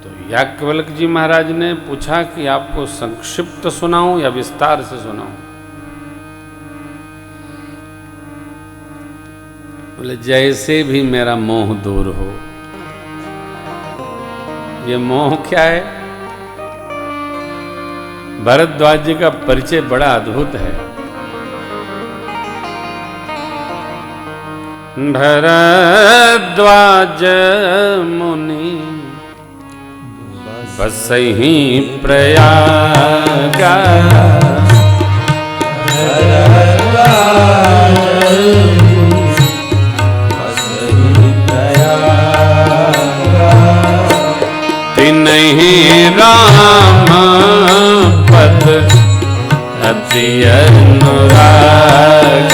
तो याज्ञवल्क्य जी महाराज ने पूछा कि आपको संक्षिप्त सुनाऊं या विस्तार से सुनाऊं? बोले जैसे भी मेरा मोह दूर हो। ये मोह क्या है? भरद्वाज जी का परिचय बड़ा अद्भुत है। भरद्वाज मुनि बसहि प्रयाग, तिन्हि राम पद अति अनुराग,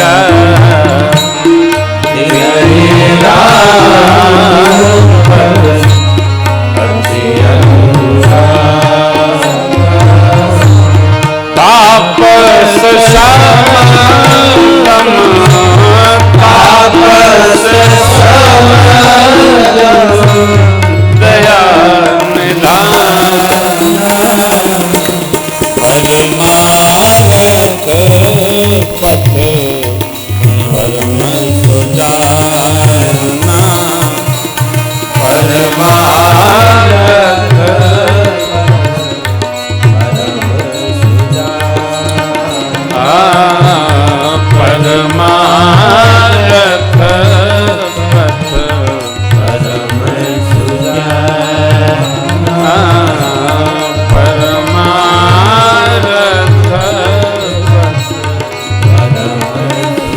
तिन्हि राम पद अति अनुराग, तापस शमदम, तापस शमदम, दया परमार्थ पथ परम सुजाना, परमार्थ परम सुजाना, परमार्थ पथ परम सुजाना,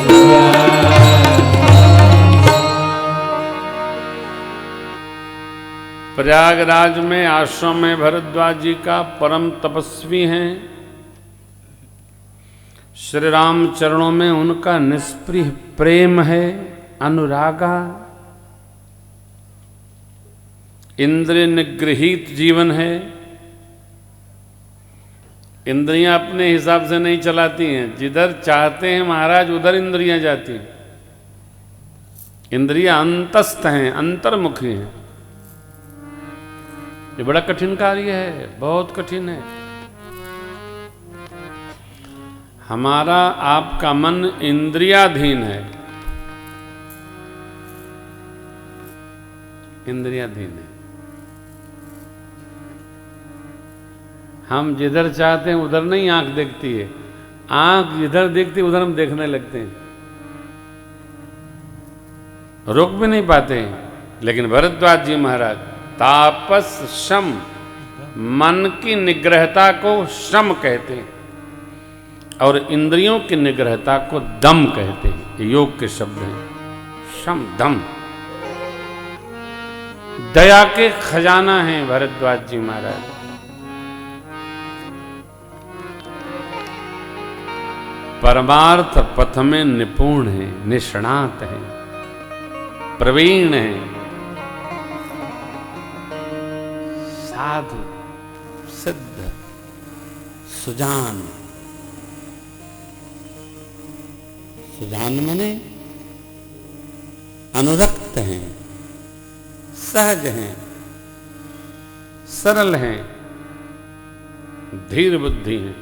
प्रयागराज में आश्रम में भरद्वाज जी का परम तपस्वी हैं। श्री राम चरणों में उनका निष्प्रिय प्रेम है, अनुरागा। इंद्रिय निगृहित जीवन है। इंद्रियां अपने हिसाब से नहीं चलाती हैं, जिधर चाहते हैं महाराज उधर इंद्रियां जाती हैं। इंद्रियां अंतस्थ हैं, अंतर्मुखी हैं। ये बड़ा कठिन कार्य है, बहुत कठिन है। हमारा आपका मन इंद्रियाधीन है, इंद्रियाधीन है। हम जिधर चाहते हैं उधर नहीं आंख देखती है, आंख जिधर देखती है उधर हम देखने लगते हैं, रोक भी नहीं पाते हैं। लेकिन भरद्वाज जी महाराज तापस शम, मन की निग्रहता को शम कहते हैं और इंद्रियों की निग्रहता को दम कहते हैं। ये योग के शब्द हैं, शम दम। दया के खजाना हैं भरद्वाज जी महाराज। परमार्थ पथ में निपुण हैं, निष्णात हैं, प्रवीण हैं, साधु, सिद्ध, सुजान। सुजान माने अनुरक्त हैं, सहज हैं, सरल हैं, धीर बुद्धि हैं।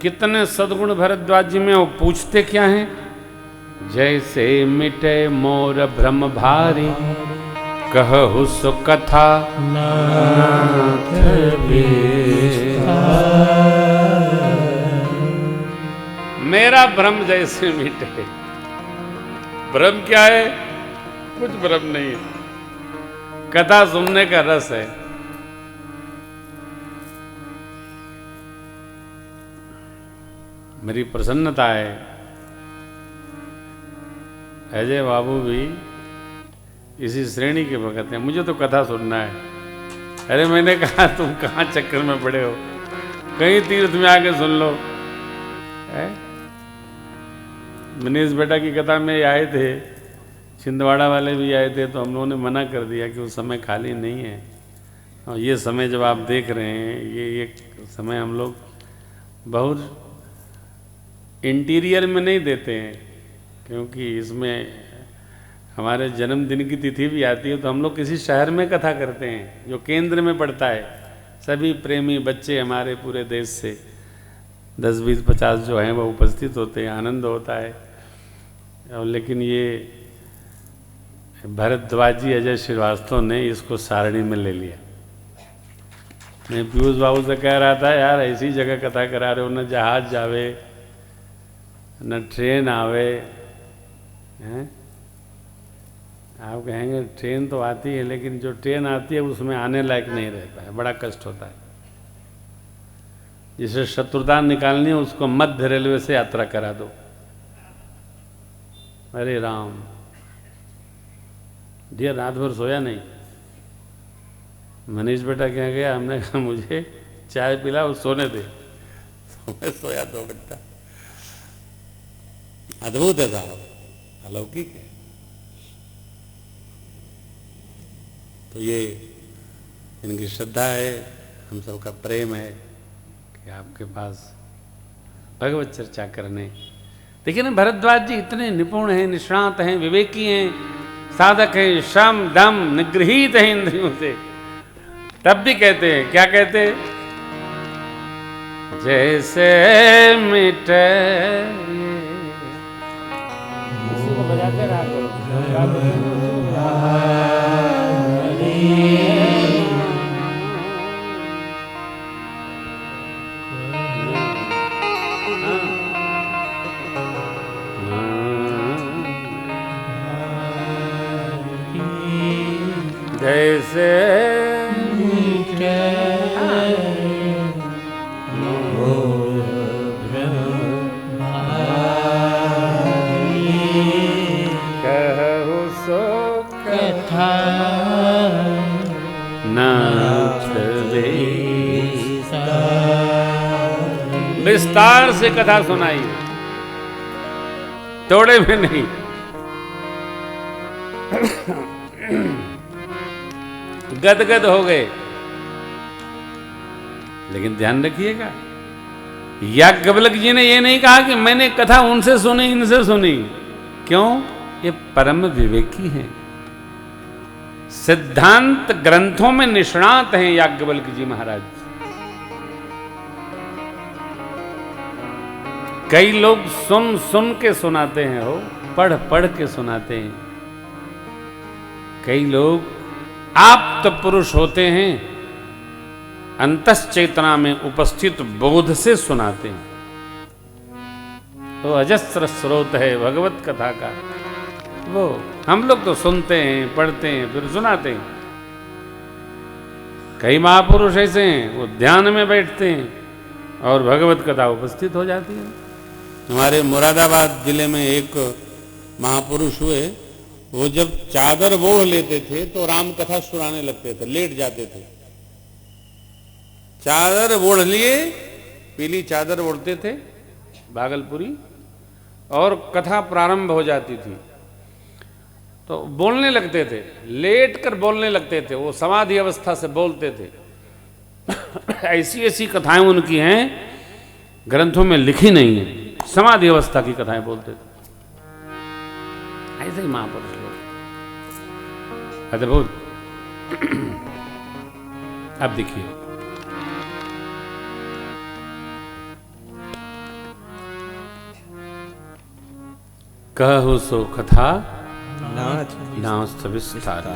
कितने सद्गुण भरद्वाज जी में। वो पूछते क्या हैं? जैसे मिटे मोर भ्रम भारी, कहु सो कथा नाथ मेरा भ्रम जैसे मिटे। भ्रम क्या है? कुछ भ्रम नहीं है, कथा सुनने का रस है। मेरी प्रसन्नता है, अजय बाबू भी इसी श्रेणी के भगत हैं। मुझे तो कथा सुनना है। अरे मैंने कहा तुम कहाँ चक्कर में पड़े हो, कहीं तीर्थ में आके सुन लो। मनीष बेटा की कथा में आए थे, छिंदवाड़ा वाले भी आए थे, तो हम लोगों ने मना कर दिया कि उस समय खाली नहीं है। और ये समय जब आप देख रहे हैं, ये समय हम लोग बहुत इंटीरियर में नहीं देते हैं, क्योंकि इसमें हमारे जन्मदिन की तिथि भी आती है तो हम लोग किसी शहर में कथा करते हैं जो केंद्र में पड़ता है। सभी प्रेमी बच्चे हमारे पूरे देश से 10, 20, 50 जो हैं वो उपस्थित होते हैं, आनंद होता है। और लेकिन ये भरद्वाज जी अजय श्रीवास्तव ने इसको सारणी में ले लिया। मैं पीयूष बाबू से कह रहा था, यार ऐसी जगह कथा करा रहे हो, न जहाज जावे न ट्रेन आवे हैं। आप कहेंगे ट्रेन तो आती है, लेकिन जो ट्रेन आती है उसमें आने लायक नहीं रहता है, बड़ा कष्ट होता है। जिसे शत्रुता निकालनी है उसको मध्य रेलवे से यात्रा करा दो। अरे राम, दिया रात भर सोया नहीं। मनीष बेटा क्या गया, हमने कहा मुझे चाय पिला और सोने दे, तो मैं सोया 2 घंटा। अद्भुत है साहब, अलौकिक है। तो ये इनकी श्रद्धा है, हम सबका प्रेम है कि आपके पास भगवत चर्चा करने। देखिए ना, भरद्वाज जी इतने निपुण हैं, निष्णात हैं, विवेकी हैं, साधक हैं, शम दम निगृहीत हैं इंद्रियों से, तब भी कहते हैं, क्या कहते हैं? जैसे मिटे बजाते रहा करो। जैसे कहु सो कथा विस्तार से कथा सुनाई, तोड़े में नहीं। गदगद हो गए। लेकिन ध्यान रखिएगा, याज्ञवल्क्य जी ने ये नहीं कहा कि मैंने कथा उनसे सुनी इनसे सुनी। क्यों? ये परम विवेकी हैं, सिद्धांत ग्रंथों में निष्णात हैं याज्ञवल्क्य जी महाराज। कई लोग सुन सुन के सुनाते हैं, हो पढ़ पढ़ के सुनाते हैं। कई लोग आप्त पुरुष होते हैं, अंतश्चेतना में उपस्थित बोध से सुनाते हैं। तो अजस्र स्रोत है भगवत कथा का। वो हम लोग तो सुनते हैं, पढ़ते हैं, फिर सुनाते हैं। कई महापुरुष ऐसे हैं, वो ध्यान में बैठते हैं और भगवत कथा उपस्थित हो जाती है। हमारे मुरादाबाद जिले में एक महापुरुष हुए, वो जब चादर ओढ़ लेते थे तो राम कथा सुनाने लगते थे, लेट जाते थे। चादर ओढ़ लिए, पीली चादर ओढ़ते थे भागलपुरी, और कथा प्रारंभ हो जाती थी तो बोलने लगते थे, लेट कर बोलने लगते थे। वो समाधि अवस्था से बोलते थे। ऐसी ऐसी कथाएं उनकी हैं, ग्रंथों में लिखी नहीं है। समाधि अवस्था की कथाएं बोलते थे। ऐसे ही महापुरुष लोग, अद्भुत। अब देखिए, कहु सो कथा नाथ विस्तार।